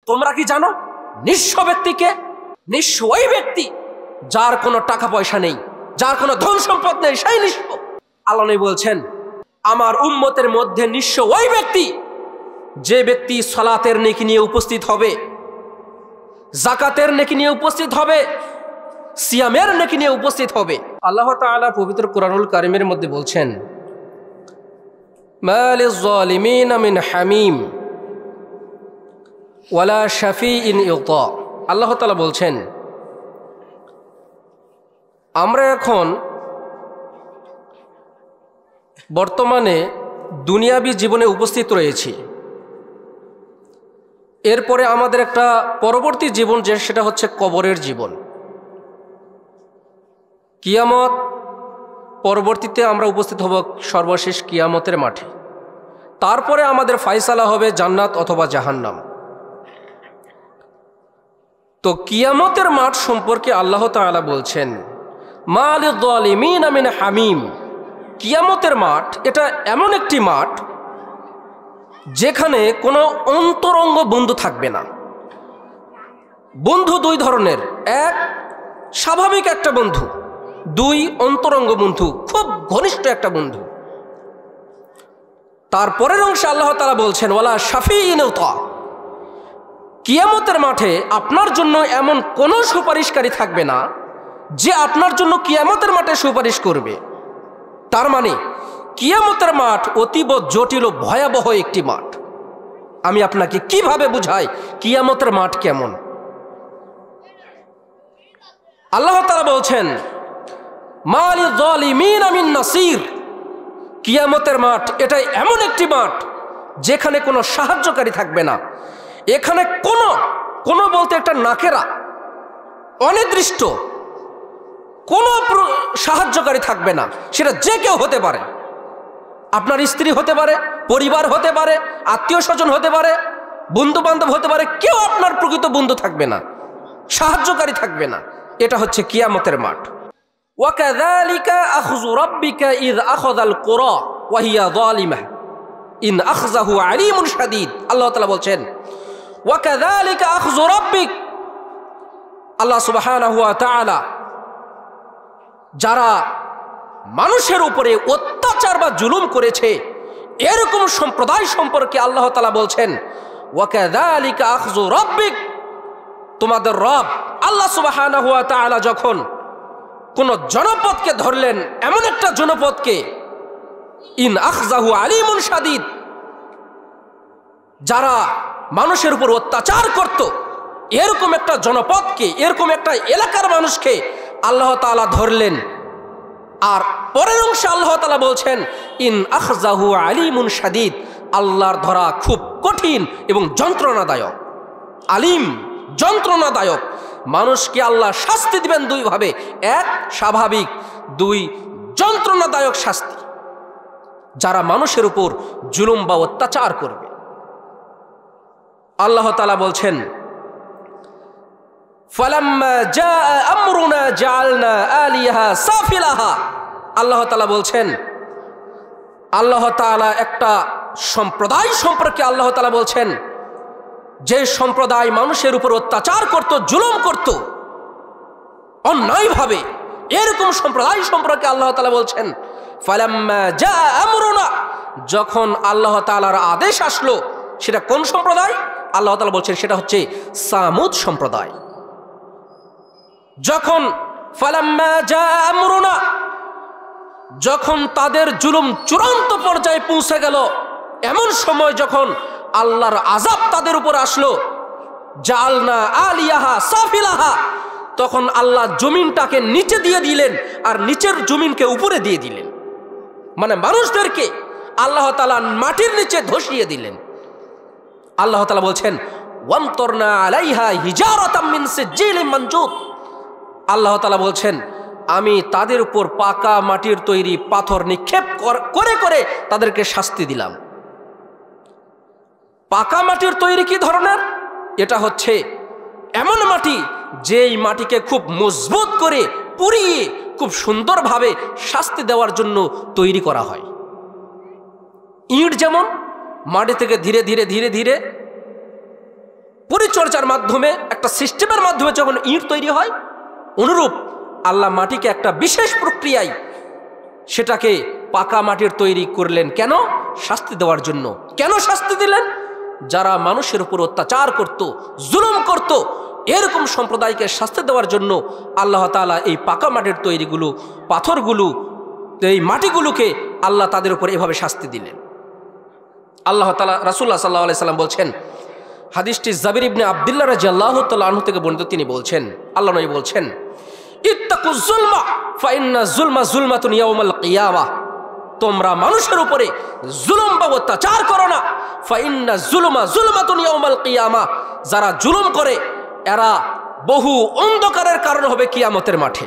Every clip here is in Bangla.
তোমরা কি জানো নিঃস্ব ব্যক্তিকে? নিঃস্ব ওই ব্যক্তি যার কোনো টাকা পয়সা নেই, যার কোনো ধন সম্পদ নেই, সেই নিঃস্ব। আল্লাহ নবী বলছেন আমার উম্মতের মধ্যে নিঃস্ব ওই ব্যক্তি যে ব্যক্তি সালাতের নেকি নিয়ে উপস্থিত হবে, যাকাতের নেকি নিয়ে উপস্থিত হবে, সিয়ামের নেকি নিয়ে উপস্থিত হবে। আল্লাহ তাআলা পবিত্র কোরআনুল কারীমের মধ্যে বলছেন মা লিয-যালিমিনা মিন হামিম ওয়ালা শাফিইন ইউতা। আল্লাহ তাআলা বলছেন আমরা এখন বর্তমানে দুনিয়াবী জীবনে উপস্থিত রয়েছি, এরপরে আমাদের একটা পরবর্তী জীবন যে সেটা হচ্ছে কবরের জীবন। কিয়ামত পরবর্তীতে আমরা উপস্থিত হব সর্বশেষ কিয়ামতের মাঠে। তারপরে আমাদের ফায়সালা হবে জান্নাত অথবা জাহান্নাম। তো কিয়ামতের মাঠ সম্পর্কে আল্লাহ তাআলা বলছেন মা লিয-যালিমিনা মিন হামিম। কিয়ামতের মাঠ এটা এমন একটি মাঠ যেখানে কোনো অন্তরঙ্গ বন্ধু থাকবে না। বন্ধু দুই ধরনের, এক স্বাভাবিক একটা বন্ধু, দুই অন্তরঙ্গ বন্ধু, খুব ঘনিষ্ঠ একটা বন্ধু। তারপরের অংশে আল্লাহ তাআলা বলছেন ওয়ালা শাফিইন ইউতা। কিয়ামতের মাঠে আপনার জন্য এমন কোনো সুপারিশকারী থাকবে না যে আপনার জন্য কিয়ামতের মাঠে সুপারিশ করবে। তার মানে কিয়ামতের মাঠ অতীব জটিল ও ভয়াবহ একটি মাঠ। আমি আপনাকে কিভাবে বুঝাই কিয়ামতের মাঠ কেমন। আল্লাহ তাআলা বলছেন মা লিয-যালিমিনা মিন নাসির। কিয়ামতের মাঠ এটা এমন একটি মাঠ যেখানে কোনো সাহায্যকারী থাকবে না। এখানে কোনো বলতে একটা নাকেরা, অনির্দিষ্ট কোনো সাহায্যকারী থাকবে না। সেটা যে কেউ হতে পারে, আপনার স্ত্রী হতে পারে, পরিবার হতে পারে, আত্মীয় স্বজন হতে পারে, বন্ধু বান্ধব হতে পারে, কেউ আপনার প্রকৃত বন্ধু থাকবে না, সাহায্যকারী থাকবে না। এটা হচ্ছে কিয়ামতের মাঠ। ওয়াকাযালিকা আখযু রাব্বিকা ইয আখাযাল কুরা ওয়া হিয়া যালিমা ইন আখযাহু আলীমুন শাদীদ। আল্লাহ তাআলা বলছেন ওয়াকাযালিকা আখযু রাব্বিক। আল্লাহ সুবহানাহু ওয়া তাআলা যারা মানুষের উপরে অত্যাচার বা জুলুম করেছে এরকম সম্প্রদায় সম্পর্কে আল্লাহ তাআলা বলছেন ওয়াকাযালিকা আখযু রাব্বিক। তোমাদের রব আল্লাহ সুবহানাহু ওয়া তাআলা যখন কোন জনপদকে ধরলেন, এমন একটা জনপদকে, ইন আখযাহু আলীমুন শাদীদ, যারা মানুষের উপর অত্যাচার করত, এরকম একটা জনপদকে, এরকম একটা এলাকার মানুষকে আল্লাহ তাআলা ধরলেন। আর পরের অংশে আল্লাহ তাআলা বলছেন ইন আখযাহু আলীমুন শাদীদ। আল্লাহর ধরা খুব কঠিন এবং যন্ত্রণাদায়ক। আলিম, যন্ত্রণাদায়ক। মানুষকে আল্লাহ শাস্তি দিবেন দুই ভাবে, এক স্বাভাবিক, দুই যন্ত্রণাদায়ক শাস্তি যারা মানুষের উপর জুলুম বা অত্যাচার করবে। আল্লাহ তাআলা বলছেন ফালাম্মা জাআ আমরুনা জাআলনা আলিয়াহা সাফিলাহা। আল্লাহ তাআলা বলছেন, আল্লাহ তাআলা একটা সম্প্রদায় সম্পর্কে আল্লাহ তাআলা বলছেন যে সম্প্রদায় মানুষের উপর অত্যাচার করত, জুলুম করত অন্যায়ভাবে, এরকম সম্প্রদায় সম্পর্কে আল্লাহ তাআলা বলছেন ফালাম্মা জাআ আমরুনা। যখন আল্লাহ তাআলার আদেশ আসলো, সেটা কোন সম্প্রদায়? আল্লাহ তাআলা বলছেন সেটা হচ্ছে সামুদ সম্প্রদায়। যখন ফালাম্মা জাআ আমরুনা, যখন তাদের জুলুম চূড়ান্ত পর্যায়ে পৌঁছে গেল, এমন সময় যখন আল্লাহর আযাব তাদের উপর আসলো, জাআলনা আলিয়াহা সাফিলাহা, তখন আল্লাহ জমিনটাকে নিচে দিয়ে দিলেন আর নিচের জমিনকে উপরে দিয়ে দিলেন। মানে মানুষদেরকে আল্লাহ তাআলা মাটির নিচে ধসিয়ে দিলেন। আল্লাহ তাআলা বলছেন ওয়ামতরনা আলাইহা হিজারাতাম মিন সিজ্জিলিম মানজুদ। আল্লাহ তাআলা বলছেন আমি তাদের উপর পাকা মাটির তৈরি পাথর নিক্ষেপ করে করে তাদেরকে শাস্তি দিলাম। পাকা মাটির তৈরি কি ধরনের? এটা হচ্ছে এমন মাটি যেই মাটিকে খুব মজবুত করে পুড়িয়ে খুব সুন্দরভাবে শাস্তি দেওয়ার জন্য তৈরি করা হয়। ইট যেমন মাটি থেকে ধীরে ধীরে ধীরে ধীরে পরিচর্যার মাধ্যমে, একটা সিস্টেমের মাধ্যমে যখন ইট তৈরি হয়, অনুরূপ আল্লাহ মাটিকে একটা বিশেষ প্রক্রিয়ায় সেটাকে পাকা মাটির তৈরি করলেন। কেন? শাস্তি দেওয়ার জন্য। কেন শাস্তি দিলেন? যারা মানুষের উপর অত্যাচার করত, জুলুম করত, এরকম সম্প্রদায়কে শাস্তি দেওয়ার জন্য আল্লাহ তাআলা এই পাকা মাটির তৈরিগুলো, পাথরগুলো, এই মাটিগুলোকে আল্লাহ তাদের উপর এভাবে শাস্তি দিলেন। আল্লাহ তাআলা, রাসূলুল্লাহ সাল্লাল্লাহু আলাইহি সাল্লাম বলছেন, হাদিসটি জাবির ইবনে আব্দুল্লাহ রাদিয়াল্লাহু তাআলা আনহু থেকে বর্ণিত, তিনি বলছেন, আল্লাহ নবী বলছেন, ইত্তাকুজ যুলমা ফাইন্না যুলমা যুলমাতুন ইয়াউমাল কিয়ামাহ, তোমরা মানুষের উপরে জুলুম বা অত্যাচার করো না। ফাইন্না যুলমা যুলমাতুন ইয়াউমাল কিয়ামাহ, যারা জুলুম করে এরা বহু অন্ধকারের কারণ হবে কিয়ামতের মাঠে।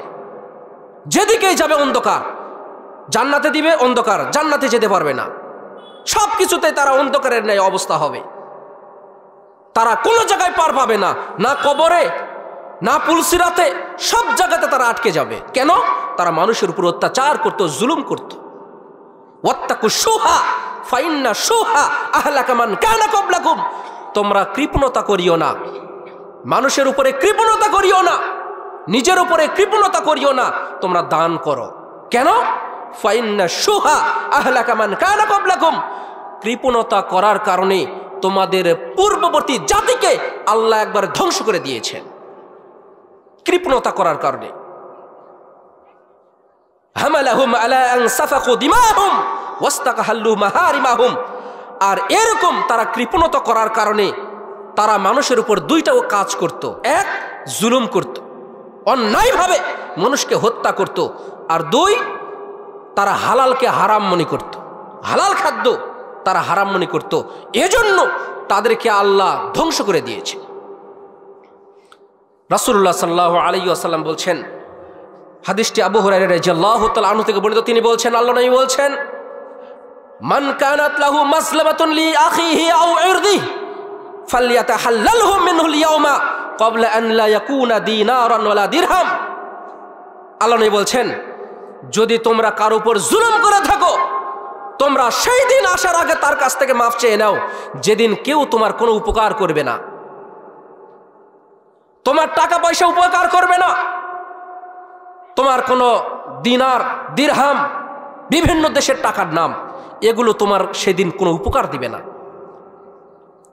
যেদিকেই যাবে অন্ধকার, জান্নাতে দিবে অন্ধকার, জান্নাতে যেতে পারবে না, সব কিছুতে তারা অন্ধকারের ন্যায় অবস্থা হবে। তারা কোনো জায়গায় পার পাবে না, না কবরে, না পুলসিরাতে, সব জায়গাতে তারা আটকে যাবে। কেন? তারা মানুষের উপর অত্যাচার করত, জুলুম করত। ওয়াত্তাকু শুহা ফাইন্না শুহা আহলাকা মান কানা ক্বাবলাকুম, তোমরা কৃপণতা করিও না, মানুষের উপরে কৃপণতা করিও না, নিজের উপরে কৃপণতা করিও না, তোমরা দান করো। কেন? ফাইন্না শুহা আহলাকা মান কানা ক্বাবলাকুম, কৃপণতা করার কারণে তোমাদের পূর্ববর্তী জাতিকে আল্লাহ একবার ধ্বংস করে দিয়েছেন, কৃপণতা করার কারণে। হামালাহুম আলা আন সাফাকু দিমাহুম ওয়াস্তাকহাল্লু মাহারিমাহুম, আর এরকম তারা কৃপণতা করার কারণে তারা মানুষের উপর দুইটাও কাজ করত। এক, জুলুম করত, অন্যায়ভাবে মানুষকে হত্যা করত, আর দুই, তারা হালালকে হারাম মনে করত, হালাল খাদ্য তারা হারাম মনে করত। এজন্য তাদেরকে আল্লাহ ধ্বংস করে দিয়েছে। রাসূলুল্লাহ সাল্লাল্লাহু আলাইহি ওয়াসাল্লাম বলছেন, হাদিসটি আবু হুরায়রা রাদিয়াল্লাহু তাআলা আনহু থেকে বর্ণিত, তিনি বলছেন, আল্লাহ নবী বলছেন, মান কানাত লাহু মাসলামাতুন লি আখিহি আও ইরদিহি ফালইয়াতাহাল্লালহু মিনহু আল-ইয়াওমা ক্বাবলা আন লা ইয়াকুনা দিনারান ওয়ালা দিরহাম। আল্লাহ নবী বলছেন, যদি তোমরা কারো উপর জুলুম করে থাকো, তোমরা সেই দিন আসার আগে তার কাছ থেকে মাফ চেয়ে নাও, যেদিন কেউ তোমার কোনো উপকার করবে না, তোমার টাকা পয়সা উপকার করবে না, তোমার কোনো দিনার, দিরহাম, বিভিন্ন দেশের টাকার নাম, এগুলো তোমার সেদিন কোনো উপকার দিবে না।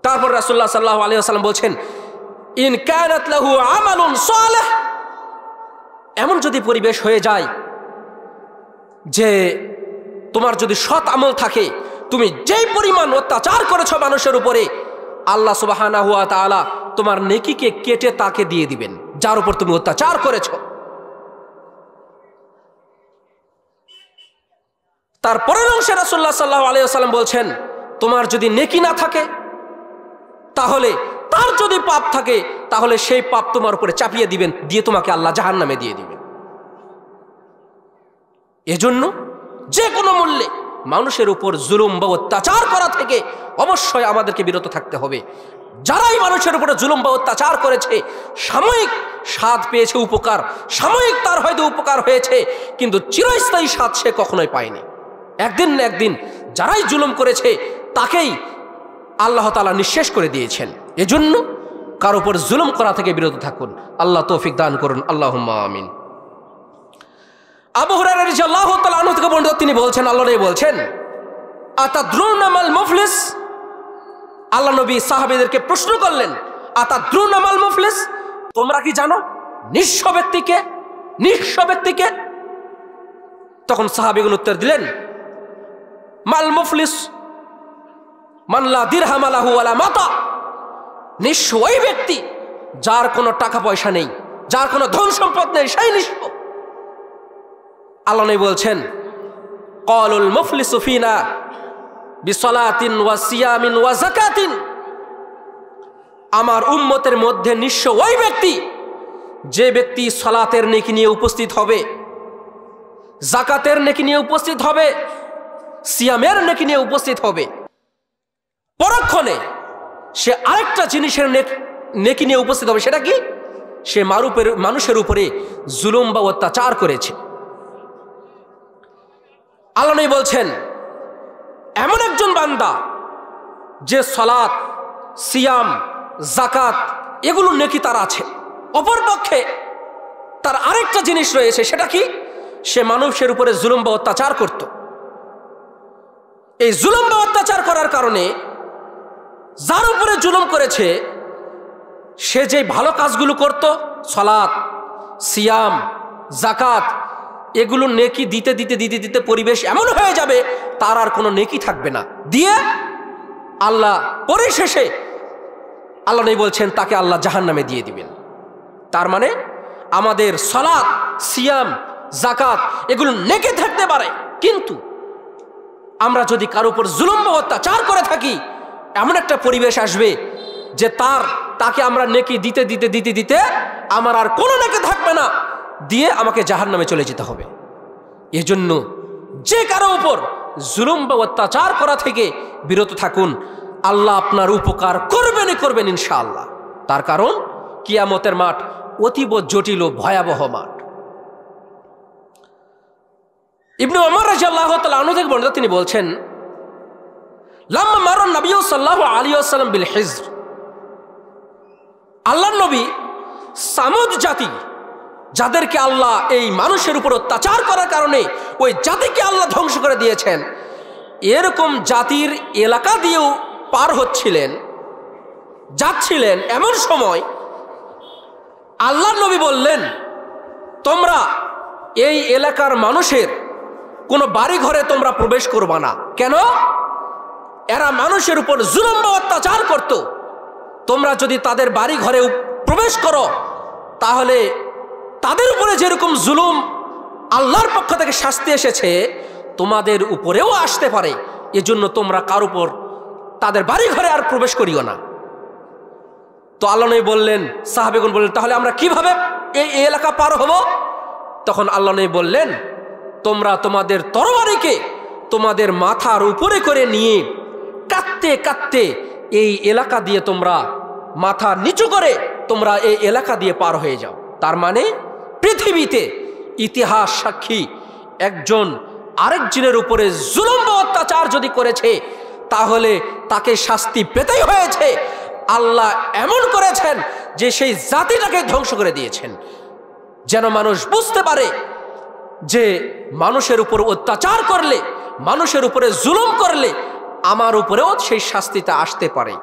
তারপর রাসূলুল্লাহ সাল্লাল্লাহু আলাইহি ওয়াসাল্লাম বলছেন, ইন কানাত লাহু আমালুন সালিহ, এমন যদি পরিবেশ হয়ে যায় যে তোমার যদি সৎ আমল থাকে, তুমি যেই পরিমাণ অত্যাচার করেছো মানুষের উপরে, আল্লাহ সুবহানাহু ওয়া তাআলা তোমার নেকিকে কেটে তাকে দিয়ে দিবেন যার উপর তুমি অত্যাচার করেছো। তারপরের অংশে রাসূলুল্লাহ সাল্লাল্লাহু আলাইহি ওয়াসাল্লাম বলছেন, তোমার যদি নেকি না থাকে, তাহলে তার যদি পাপ থাকে, তাহলে সেই পাপ তোমার উপরে চাপিয়ে দিবেন, দিয়ে তোমাকে আল্লাহ জাহান্নামে দিয়ে দিবেন। এজন্য যে কোনো মূল্যে মানুষের উপর জুলুম বা অত্যাচার করা থেকে অবশ্যই আমাদেরকে বিরত থাকতে হবে। যারাই মানুষের উপরে জুলুম বা অত্যাচার করেছে, সাময়িক স্বাদ পেয়েছে, উপকার সাময়িক তার হয়তো উপকার হয়েছে, কিন্তু চিরস্থায়ী স্বাদ সে কখনোই পায়নি। একদিন না একদিন যারাই জুলুম করেছে তাকেই আল্লাহ তাআলা নিঃশেষ করে দিয়েছেন। এজন্য কার উপর জুলুম করা থেকে বিরত থাকুন। আল্লাহ তৌফিক দান করুন, আল্লাহুম্মা আমিন। আবু হুরায়রা রাদিয়াল্লাহু তাআলা আনহু থেকে বর্ণিত, তিনি বলছেন, আল্লাহ নবী বলছেন, আতাদরুনা মাল মুফলিস, আল্লাহ নবী সাহাবীদেরকে প্রশ্ন করলেন, আতাদরুনা মাল মুফলিস, তোমরা কি জানো নিঃস্ব ব্যক্তিকে? নিঃস্ব ব্যক্তিকে? তখন সাহাবীগণ উত্তর দিলেন, মাল মুফলিস মান লা দিরহাম লাহু ওয়ালা মাতা, নিঃস্ব ওই ব্যক্তি যার কোনো টাকা পয়সা নেই, যার কোনো ধন সম্পদ নেই, সেই নিঃস্ব। আল্লাহ নবী বলছেন, ক্বালুল মুফলিসু ফিনা বিসলাতিন ওয়া সিয়ামিন ওয়া যাকাতিন, আমার উম্মতের মধ্যে নিঃস্ব ওই ব্যক্তি যে ব্যক্তি সালাতের নেকি নিয়ে উপস্থিত হবে, যাকাতের নেকি নিয়ে উপস্থিত হবে, সিয়ামের নেকি নিয়ে উপস্থিত হবে, পরক্ষণে সে আরেকটা জিনিসের নেকি নিয়ে উপস্থিত হবে। সেটা কি? সে মানুষের উপরে জুলুম বা অত্যাচার করেছে। আল্লাহ নবী বলছেন, এমন একজন বান্দা যে সালাত, সিয়াম, জাকাত, এগুলো নেকি তার আছে। অপরপক্ষে তার আরেকটা জিনিস রয়েছে, সেটা কি? সে মানুষের উপরে জুলুম বা অত্যাচার করত। এই জুলুম বা অত্যাচার করার কারণে যার উপরে জুলুম করেছে সে যে ভালো কাজগুলো করত, সালাত, সিয়াম, জাকাত, এগুলো নেকি দিতে দিতে দিতে দিতে পরিবেশ এমন হয়ে যাবে তার আর কোনো নেকি থাকবে না। দিয়ে আল্লাহ পরিশেষে আল্লাহ নবী বলছেন তাকে আল্লাহ জাহান্নামে দিয়ে দিবেন। তার মানে আমাদের সালাত, সিয়াম, জাকাত এগুলো নেকি থাকতে পারে, কিন্তু আমরা যদি কারো উপর জুলুম বা অত্যাচার করে থাকি এমন একটা পরিবেশ আসবে যে তাকে আমরা নেকি দিতে দিতে দিতে দিতে আমার আর কোনো নেকি থাকবে না, দিয়ে আমাকে জাহান্নামে চলে যেতে হবে। এজন্য যে কারো উপর জুলুম বা অত্যাচার করা থেকে বিরত থাকুন, আল্লাহ আপনার উপকার করবেনই করবেন ইনশাআল্লাহ। তার কারণ কিয়ামতের মাঠ অতীব জটিল ও ভয়াবহ মাঠ। ইবনে ওমর রাদিয়াল্লাহু তাআলা আনহু থেকে বর্ণিত, তিনি বলছেন, লাম্মা মারান নবী সাল্লাল্লাহু আলাইহি ওয়াসাল্লাম বিল হিজর, আল্লাহর নবী সামুদ জাতি, যাদেরকে আল্লাহ এই মানুষের উপর অত্যাচার করার কারণে ওই জাতিকে আল্লাহ ধ্বংস করে দিয়েছেন, এরকম জাতির এলাকা দিয়েও পার যাচ্ছিলেন। এমন সময় আল্লাহর নবী বললেন, তোমরা এই এলাকার মানুষের কোনো বাড়ি ঘরে তোমরা প্রবেশ করবা না। কেন? এরা মানুষের উপর জুলুম বা অত্যাচার করত। তোমরা যদি তাদের বাড়ি ঘরে প্রবেশ করো তাহলে তাদের উপরে যেরকম জুলুম আল্লাহর পক্ষ থেকে শাস্তি এসেছে তোমাদের উপরেও আসতে পারে। এজন্য তোমরা কার উপর তাদের বাড়ি ঘরে আর প্রবেশ করিও না। তো আল্লাহ নবী বললেন, সাহাবেগণ বললেন, তাহলে আমরা কিভাবে এই এলাকা পার হব? তখন আল্লাহ নবী বললেন, তোমরা তোমাদের তরবারিকে তোমাদের মাথার উপরে করে নিয়ে কাঁদতে কাঁদতে এই এলাকা দিয়ে তোমরা মাথা নিচু করে তোমরা এই এলাকা দিয়ে পার হয়ে যাও। তার মানে পৃথিবীতে ইতিহাস সাক্ষী, একজন আরেকজনের উপরে জুলুম বা অত্যাচার যদি করেছে তাহলে তাকে শাস্তি পেতেই হয়েছে। আল্লাহ এমন করেছেন যে সেই জাতিটাকে ধ্বংস করে দিয়েছেন, যেন মানুষ বুঝতে পারে যে মানুষের উপর অত্যাচার করলে, মানুষের উপরে জুলুম করলে আমার উপরেও সেই শাস্তিটা আসতে পারে।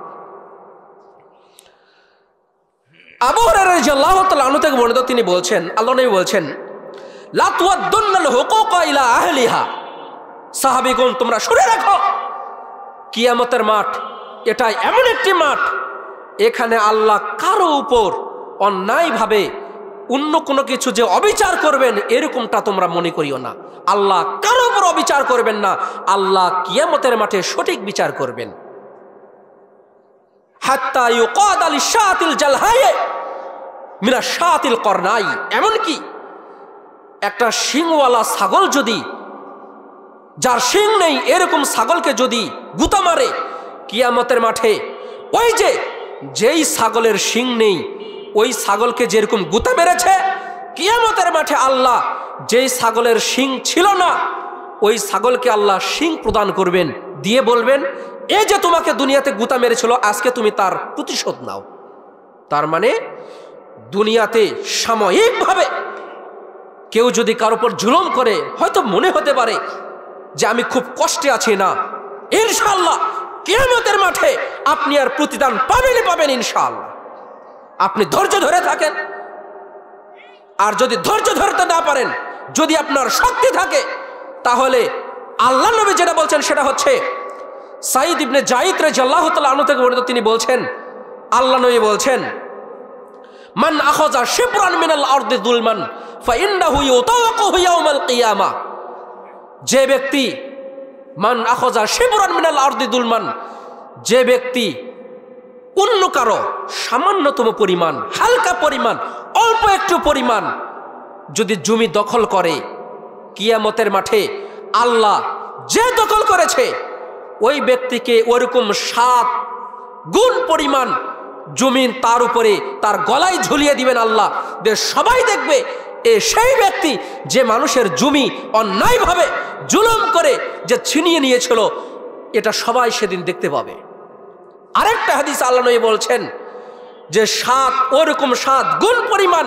আবু হুরায়রা রাদিয়াল্লাহু তাআলা আনহু থেকে বর্ণিত, তিনি বলছেন, আল্লাহ নবী বলছেন, লা তুআদ্দুনাল হুকুকা ইলা আহলিহা। সাহাবীগণ, তোমরা শুনে রাখো, কিয়ামতের মাঠ এটা এমন একটি মাঠ, এখানে আল্লাহ কারো উপর অন্যায়ভাবে অন্য কোনো কিছু যে অবিচার করবেন এরকমটা তোমরা মনে করিও না। আল্লাহ কারো উপর অবিচার করবেন না, আল্লাহ কিয়ামতের মাঠে সঠিক বিচার করবেন। হাত্তা ইউকাদ লিশাতিল জালহায়ে মিনা শাতিল করনাই, এমনকি একটা শিংওয়ালা ছাগল যদি, যার শিং নেই এরকম ছাগলকে যদি গুতা মারে কিয়ামতের মাঠে, ওই যেই ছাগলের শিং নেই ওই ছাগলকে যেরকম গুতা মেরেছে, কিয়ামতের মাঠে আল্লাহ যেই ছাগলের শিং ছিল না ওই ছাগলকে আল্লাহ শিং প্রদান করবেন, দিয়ে বলবেন, এই যে তোমাকে দুনিয়াতে গুতা মেরেছিল আজকে তুমি তার প্রতিশোধ নাও। তার মানে দুনিয়াতে সাময়িকভাবে কেউ যদি কার উপর জুলুম করে, হয়তো মনে হতে পারে যে আমি খুব কষ্টে আছি, না, ইনশাআল্লাহ কিয়ামতের মাঠে আপনি আর প্রতিদান পাবেন ইনশাআল্লাহ। আপনি ধৈর্য ধরে থাকেন, আর যদি ধৈর্য ধরতে না পারেন, যদি আপনার শক্তি থাকে, তাহলে আল্লাহ নবী যেটা বলছেন সেটা হচ্ছে, সাঈদ ইবনে যায়েদ রাদিয়াল্লাহু তাআলা আনহু থেকে বর্ণিত, তিনি বলছেন, আল্লাহ নবী বলছেন, মান আখাযা শিবরান মিনাল আরদি যুলমান ফাইন্নাহু ইউতাওয়াকু ইয়াউমাল কিয়ামা। যে ব্যক্তি, মান আখাযা শিবরান মিনাল আরদি যুলমান, যে ব্যক্তি অন্য কারো সামান্যতম পরিমাণ, হালকা পরিমাণ, অল্প একটু পরিমাণ যদি জমি দখল করে, কিয়ামতের মাঠে আল্লাহ যে দখল করেছে ওই ব্যক্তিকে ওরকম 7 গুণ পরিমাণ জমিন তার উপরে তার গলায় ঝুলিয়ে দিবেন আল্লাহ। সবাই দেখবে সেই ব্যক্তি যে মানুষের জমি অন্যায়ভাবে জুলুম করে যে ছিনিয়ে নিয়েছিল, এটা সবাই সেদিন দেখতে পাবে। আরেকটা হাদিস আল্লাহ নবী বলছেন, যে 7 ওরকম 7 গুণ পরিমাণ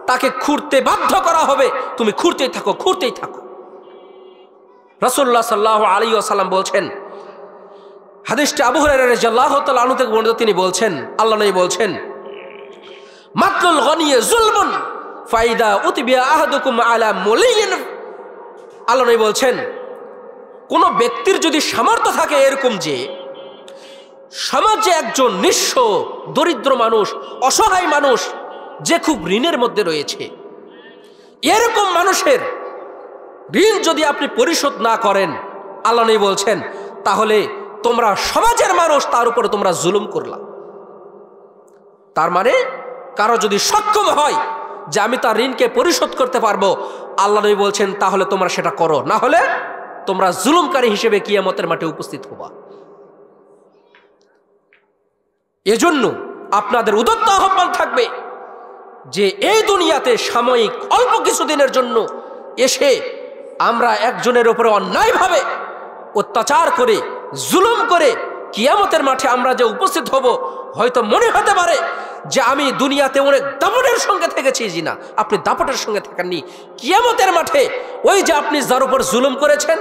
তাকে খুঁড়তে বাধ্য করা হবে, তুমি খুঁড়তেই থাকো, খুঁড়তেই থাকো। রাসূলুল্লাহ সাল্লাল্লাহু আলাইহি ওয়াসাল্লাম বলছেন, হাদিসটি আবু হুরায়রা রাদিয়াল্লাহু তাআলা আনহু থেকে বর্ণিত, তিনি বলছেন, আল্লাহ নবী বলছেন, মাতলুল গনিয়ে যুলমুন ফাইদা উতবিয়া আহাদুকুম আলা মুলিয়িন। আল্লাহ নবী বলছেন, কোন ব্যক্তির যদি সামর্থ্য থাকে এরকম যে সমাজে একজন নিঃস্ব দরিদ্র মানুষ, অসহায় মানুষ, যে খুব ঋণের মধ্যে রয়েছে, এরকম মানুষের ঋণ যদি আপনি পরিশোধ না করেন, আল্লাহ নবী বলছেন, তাহলে তোমরা সমাজের মানুষ, তার উপরে তোমরা জুলুম করলা। তার মানে কারো যদি সক্ষম হয় যে আমি তার ঋণকে পরিশোধ করতে পারবো, আল্লাহ নবী বলছেন তাহলে তোমরা সেটা করো, না হলে তোমরা জুলুমকারী হিসেবে কিয়ামতের মাঠে উপস্থিত হবা। এজন্য আপনাদের উদাত্ত আহ্বান থাকবে যে এই দুনিয়াতে সাময়িক অল্প কিছুদিনের জন্য এসে আমরা একজনের উপরে অন্যায়ভাবে অত্যাচার করে, জুলুম করে কিয়ামতের মাঠে আমরা যে উপস্থিত হব, হয়তো মনে হতে পারে যে আমি দুনিয়াতে অনেক দাপটের সঙ্গে থেকেছি। জি না, আপনি দাপটের সঙ্গে থাকেননি। কিয়ামতের মাঠে ওই যে আপনি যার উপর জুলুম করেছেন,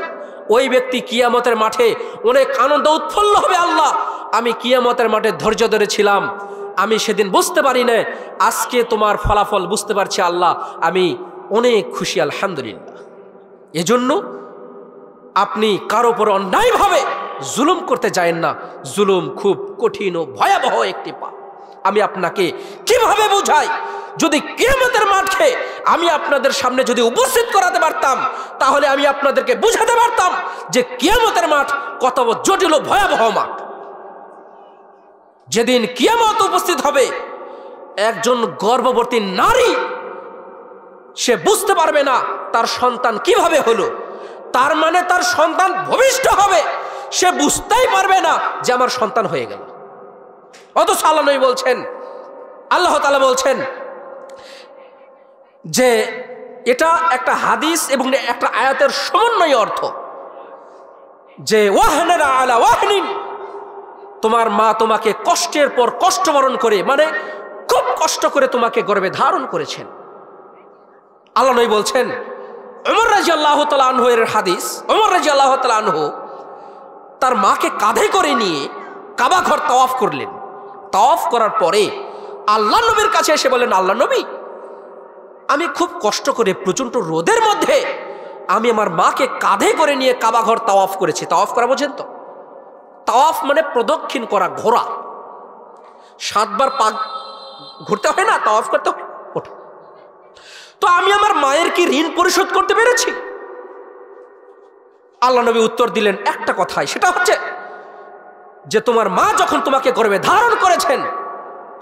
ওই ব্যক্তি কিয়ামতের মাঠে অনেক আনন্দ উৎফুল্ল হবে, আল্লাহ আমি কিয়ামতের মাঠে ধৈর্য ধরেছিলাম, আমি সেদিন বুঝতে পারি না, আজকে তোমার ফলাফল বুঝতে পারছি আল্লাহ, আমি অনেক খুশি, আলহামদুলিল্লাহ। এজন্য আপনি কারো উপর অন্যায়ভাবে জুলুম করতে যায়েন না। জুলুম খুব কঠিন ও ভয়াবহ একটি পাপ। আমি আপনাকে কিভাবে বুঝাই, যদি কিয়ামতের মাঠে আমি আপনাদের সামনে যদি উপস্থিত করাতে পারতাম, তাহলে আমি আপনাদেরকে বুঝাতে পারতাম যে কিয়ামতের মাঠ কত জটিল ও ভয়াবহ মাঠ। যেদিন কিয়ামত উপস্থিত হবে, একজন গর্ভবতী নারী সে বুঝতে পারবে না তার সন্তান কিভাবে হলো, তার মানে তার সন্তান ভূমিষ্ঠ হবে, সে বুঝতেই পারবে না যে আমার সন্তান হয়ে গেল। অথচ আল্লাহ নবী বলছেন, আল্লাহ তাআলা বলছেন যে এটা একটা হাদিস এবং একটা আয়াতের সমন্বয় অর্থ, যে ওয়াহনারা আলা ওয়াহনিন, তোমার মা তোমাকে কষ্টের পর কষ্ট বরণ করে, মানে খুব কষ্ট করে তোমাকে গর্ভে ধারণ করেছেন। আল্লাহ নবী বলছেন, ওমর রাদিয়াল্লাহু তাআলা আনহু এর হাদিস, ওমর রাদিয়াল্লাহু তাআলা আনহু তার মাকে কাঁধে করে নিয়ে কাবা ঘর তাওয়াফ করলেন। তাওয়াফ করার পরে আল্লাহ নবীর কাছে এসে বলেন, আল্লাহ নবী, আমি খুব কষ্ট করে প্রচন্ড রোদের মধ্যে আমি আমার মাকে কাঁধে করে নিয়ে কাবা ঘর তাওয়াফ করেছি। তাওয়াফ করা বোঝেন তো? তাওয়াফ মানে প্রদক্ষিণ করা, ঘোরা। 7 বার পা ঘুরতে হয় না, তাওয়াফ করতে হয়। ওঠো। তো আমি আমার মায়ের কি ঋণ পরিশোধ করতে পেরেছি? আল্লাহ নবী উত্তর দিলেন একটা কথাই, সেটা হচ্ছে যে তোমার মা যখন তোমাকে গর্ভে ধারণ করেছেন,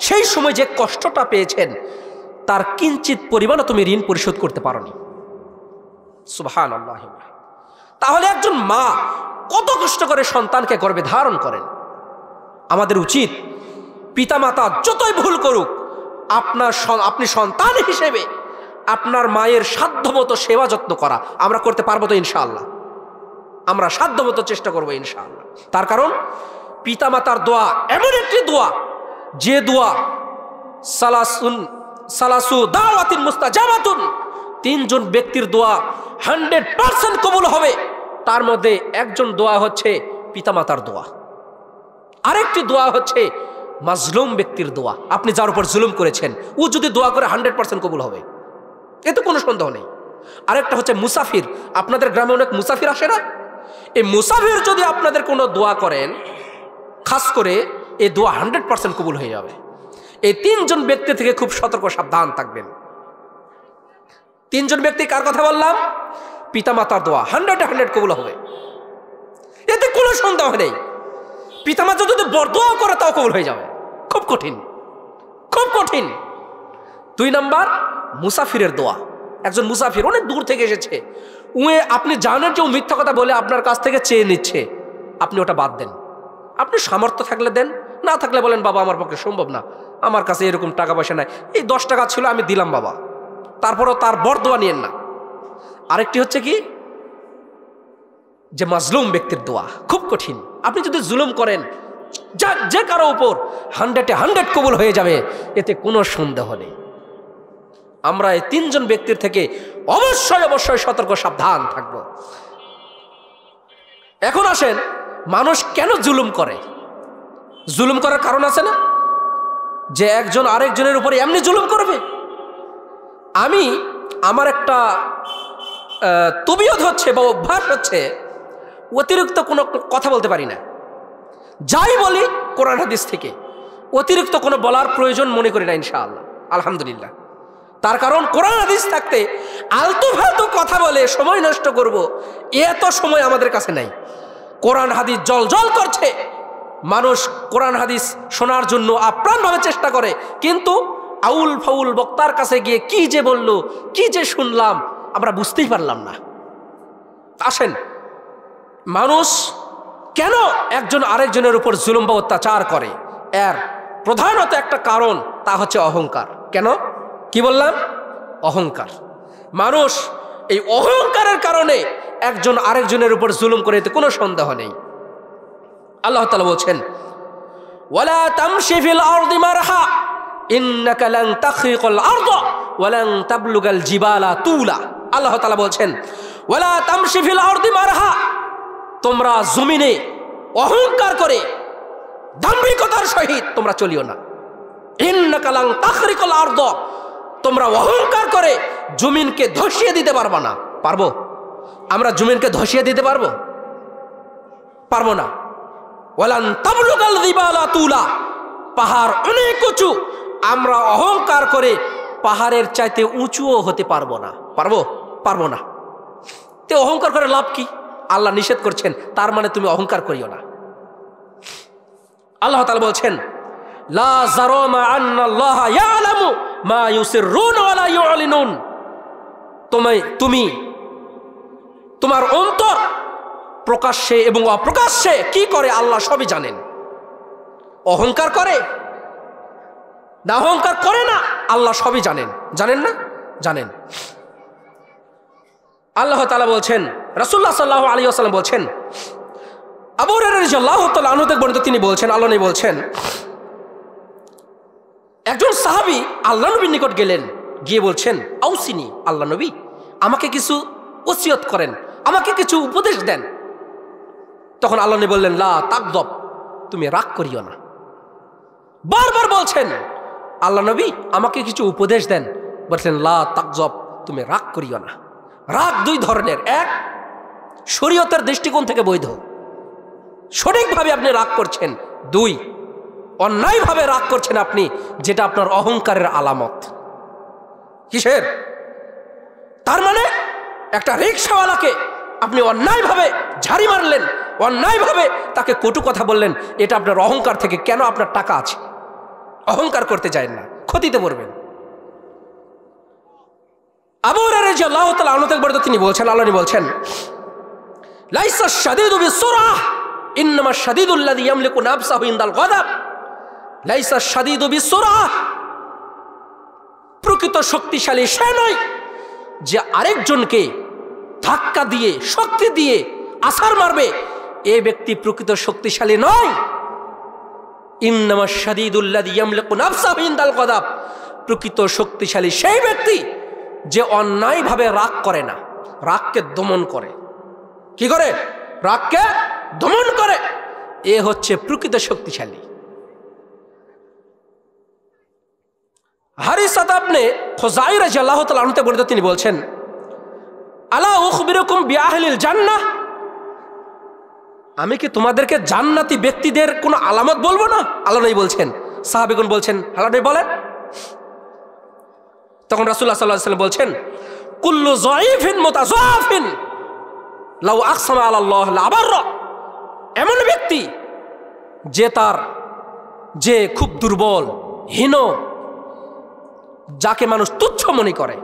সেই সময় যে কষ্টটা পেয়েছেন, তার কিঞ্চিত পরিমাণও তুমি ঋণ পরিশোধ করতে পারোনি। সুবহানাল্লাহ। তাহলে একজন মা কত কষ্ট করে সন্তানকে গর্ভে ধারণ করেন। আমাদের উচিত পিতামাতা যতই ভুল করুক, আপনি সন্তান হিসেবে আপনার মায়ের সাধ্যমতো সেবা যত্ন করা। আমরা করতে পারবো তো ইনশাআল্লাহ? আমরা সাধ্যমতো চেষ্টা করবো ইনশাআল্লাহ। তার কারণ পিতামাতার দোয়া এমন একটি দোয়া, যে দোয়া সালাসু দাওয়াতিন মুস্তাজাবাতুন, 3 জন ব্যক্তির দোয়া 100% কবুল হবে। তার মধ্যে একজন দোয়া হচ্ছে পিতামাতার দোয়া, আরেকটি দোয়া হচ্ছে মাজলুম ব্যক্তির দোয়া। আপনি যার উপর জুলুম করেছেন, ও যদি দোয়া করে 100% কবুল হবে, এতে কোনো সন্দেহ নেই। আরেকটা হচ্ছে মুসাফির। আপনাদের গ্রামে অনেক মুসাফির আসে না? এই মুসাফির যদি আপনাদের কোনো দোয়া করেন, খাস করে এই দোয়া 100% কবুল হয়ে যাবে। এই 3 জন ব্যক্তি থেকে খুব সতর্ক সাবধান থাকবেন। 3 জন ব্যক্তি কার কথা বললাম? পিতামাতার দোয়া 100% কবুল হবে, এতে কোনো সন্দেহ নেই। পিতামাতা যদি বরদোয়া করে তাও কবুল হয়ে যাবে। খুব কঠিন, খুব কঠিন। 2 নাম্বার মুসাফিরের দোয়া। একজন মুসাফির অনেক দূর থেকে এসেছে, আপনি জানেন যে ও মিথ্যা কথা বলে আপনার কাছ থেকে চেয়ে নিচ্ছে, আপনি ওটা বাদ দেন। আপনি সামর্থ্য থাকলে দেন, না থাকলে বলেন বাবা আমার পক্ষে সম্ভব না, আমার কাছে এরকম টাকা পয়সা নাই, এই 10 টাকা ছিল আমি দিলাম বাবা। তারপরও তার বরদোয়া নিয়েন না। আরেকটি হচ্ছে কি, যে মাজলুম ব্যক্তির দোয়া খুব কঠিন। আপনি যদি জুলুম করেন, যে কারো উপর 100-এ 100 কবুল হয়ে যাবে, এতে কোনো সন্দেহ নেই। আমরা এই 3 জন ব্যক্তির থেকে অবশ্যই অবশ্যই সতর্ক সাবধান থাকব। এখন আসেন, মানুষ কেন জুলুম করে? জুলুম করার কারণ আছে না? যে একজন আরেকজনের উপরে এমনি জুলুম করবে। আমার একটা তবিয়ত হচ্ছে বা অভ্যাস হচ্ছে, অতিরিক্ত কোনো কথা বলতে পারি না। যাই বলি কোরআন হাদিস থেকে, অতিরিক্ত কোনো বলার প্রয়োজন মনে করি না ইনশাআল্লাহ, আলহামদুলিল্লাহ। তার কারণ কোরআন হাদিস থাকতে আলতু ফালতু কথা বলে সময় নষ্ট করব, এত সময় আমাদের কাছে নাই। কোরআন হাদিস জল জল করছে, মানুষ কোরআন হাদিস শোনার জন্য আপ্রাণভাবে চেষ্টা করে, কিন্তু আউল ফাউল বক্তার কাছে গিয়ে কি যে বলল, কি যে শুনলাম, আমরা বুঝতেই পারলাম না। আসেন, মানুষ কেন একজন আরেকজনের উপর জুলুম বা অত্যাচার করে? এর প্রধানত একটা কারণ, তা হচ্ছে অহংকার। কেন? কি বললাম? অহংকার। মানুষ এই অহংকারের কারণে একজন আরেকজনের উপর জুলুম করে, এতে কোনো সন্দেহ নেই। আল্লাহ তাআলা বলছেন, ওয়ালা তামশি ফিল আরদি মারহা ইন্নাকা লান তাখরিকাল আরদ ওয়া লান তাবলুগাল জিবালা তুলা। আল্লাহ তাআলা বলছেন, ওয়ালা তামশি ফিল আরদি মারহা, তোমরা জমিনে অহংকার করে দাম্ভিকতার সহিত তোমরা চলিও না। ইন্নাকা লান তাখরিকাল আরদ, তোমরা অহংকার করে জমিনকে ধসিয়ে দিতে পারবা না। পারবো? আমরা জমিনকে ধসিয়ে দিতে পারবো? পারবো না। ওয়ালান তাবলুগাল জিবালা তুলা, পাহাড় অনেক উঁচু, আমরা অহংকার করে পাহাড়ের চাইতে উঁচুও হতে পারবো না। পারবো? পারবো না। তে অহংকার করে লাভ কি? আল্লাহ নিষেধ করছেন, তার মানে তুমি অহংকার করিও না। আল্লাহ তাআলা বলছেন, লা জারামা আন্নাল্লাহা ইয়ালামু মা ইউসিররুনা ওয়া লা ইউলিনুন, তুমি তোমার অন্তর প্রকাশ্যে এবং অপ্রকাশ্যে কি করে আল্লাহ সবই জানেন। অহংকার করে না অহংকার করে না, আল্লাহ সবই জানেন। জানেন না? জানেন। আল্লাহ তাআলা বলছেন, রাসূলুল্লাহ সাল্লাল্লাহু আলাইহি ওয়াসাল্লাম বলছেন, আবু হুরায়রা রাদিয়াল্লাহু তাআলা আনহু থেকে বর্ণিত, তিনি বলছেন, আল্লাহ নবী বলছেন, একজন সাহাবী আল্লাহ নবীর নিকট গেলেন, গিয়ে বলছেন, আউসিনি, আল্লাহ নবী আমাকে কিছু ওসিয়ত করেন, আমাকে কিছু উপদেশ দেন। তখন আল্লাহ নবী বললেন, লা তাগদব, তুমি রাগ করিও না। বারবার বলছেন আল্লাহ নবী আমাকে কিছু উপদেশ দেন, বলছেন লা তাগজব, তুমি রাগ করিও না। রাগ 2 ধরনের, এক শরীয়তের দৃষ্টিকোণ থেকে বৈধ, সঠিকভাবে আপনি রাগ করছেন। 2 অন্যায়ভাবে রাগ করছেন আপনি, যেটা আপনার অহংকারের আলামত। কিসের? তার মানে একটা রিকশাওয়ালাকে আপনি অন্যায়ভাবে ঝাড়ি মারলেন, অন্যায়ভাবে তাকে কটু কথা বললেন, এটা আপনার অহংকার থেকে। কেন? আপনার টাকা আছে, অহংকার করতে যায় না, ক্ষতিতে পড়বেন। আবু হুরায়রা রাদিয়াল্লাহু তাআলা আনহু থেকে বর্ণিত, তিনি বলছেন, আল্লাহ বলছেন, লাইসা শাদীদু বিসুরআহ ইন্নামা শাদীদুল লাযী ইয়ামলিকু নাফসাহু ইনদাল গাদাব। লাইসা শাদীদু বিসুরআহ, প্রকৃত শক্তিশালী সে নয় যে আরেকজনকে ধাক্কা দিয়ে শক্তি দিয়ে আছাড় মারবে, এ ব্যক্তি প্রকৃত শক্তিশালী নয়। ইন্নামা শাদীদুল লাযী ইয়ামলিকু নাফসাহু ইনদাল গাদাব, প্রকৃত শক্তিশালী সেই ব্যক্তি যে অন্যায়ভাবে রাগ করে না, রাগকে দমন করে। কি করে? রাগকে দমন করে, এ হচ্ছে প্রকৃত শক্তিশালী। হারিস ইবনে খুযাই রাদিয়াল্লাহু তাআলা আনহু বর্ণিত, তিনি বলছেন, আলা উখবিরুকুম বিআহলিল জান্নাহ, আমি কি তোমাদেরকে জান্নাতি ব্যক্তিদের কোনো আলামত বলবো না? আল্লাহ নবী বলছেন, সাহাবীগণ বলছেন, আল্লাহ নবী বলেন। তখন রাসূলুল্লাহ সাল্লাল্লাহু আলাইহি ওয়াসাল্লাম বলছেন, কুল্লু যায়িফিন মুতাযাফিন লাউ আকসামা আলাল্লাহ লাবাররা, এমন ব্যক্তি যে খুব দুর্বল, হীন, যাকে মানুষ তুচ্ছ মনে করে,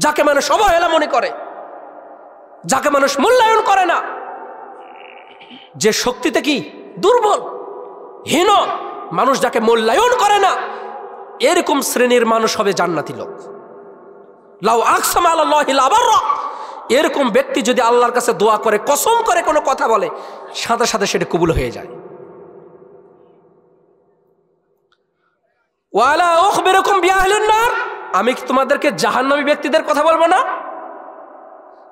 যাকে মানুষ অবহেলা মনে করে, যাকে মানুষ মূল্যায়ন করে না, যে শক্তিতে কি দুর্বল, হীন, মানুষ যাকে মূল্যায়ন করে না, এরকম শ্রেণীর মানুষ হবে জান্নাতি লোক। লাউ আকসামা আলাল্লাহি লাবাররা, এরকম ব্যক্তি যদি আল্লাহর কাছে দোয়া করে, কসম করে কোনো কথা বলে, সাথে সাথে সেটা কবুল হয়ে যায়। ওয়ালা উখবিরুকুম বিআহলিন নার, আমি কি তোমাদেরকে জাহান্নামী ব্যক্তিদের কথা বলবো না?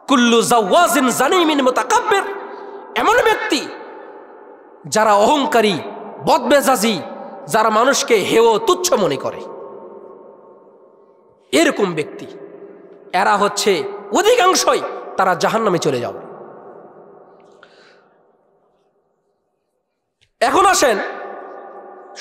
কুল্লু জাওয়াজিন জানিমিন মুতাকাব্বির, এমন ব্যক্তি যারা অহংকারী, বদমেজাজি, যারা মানুষকে হেয় তুচ্ছ মনে করে, এরকম ব্যক্তি, এরা হচ্ছে অধিকাংশই তারা জাহান্নামে চলে যাবে। এখন আসেন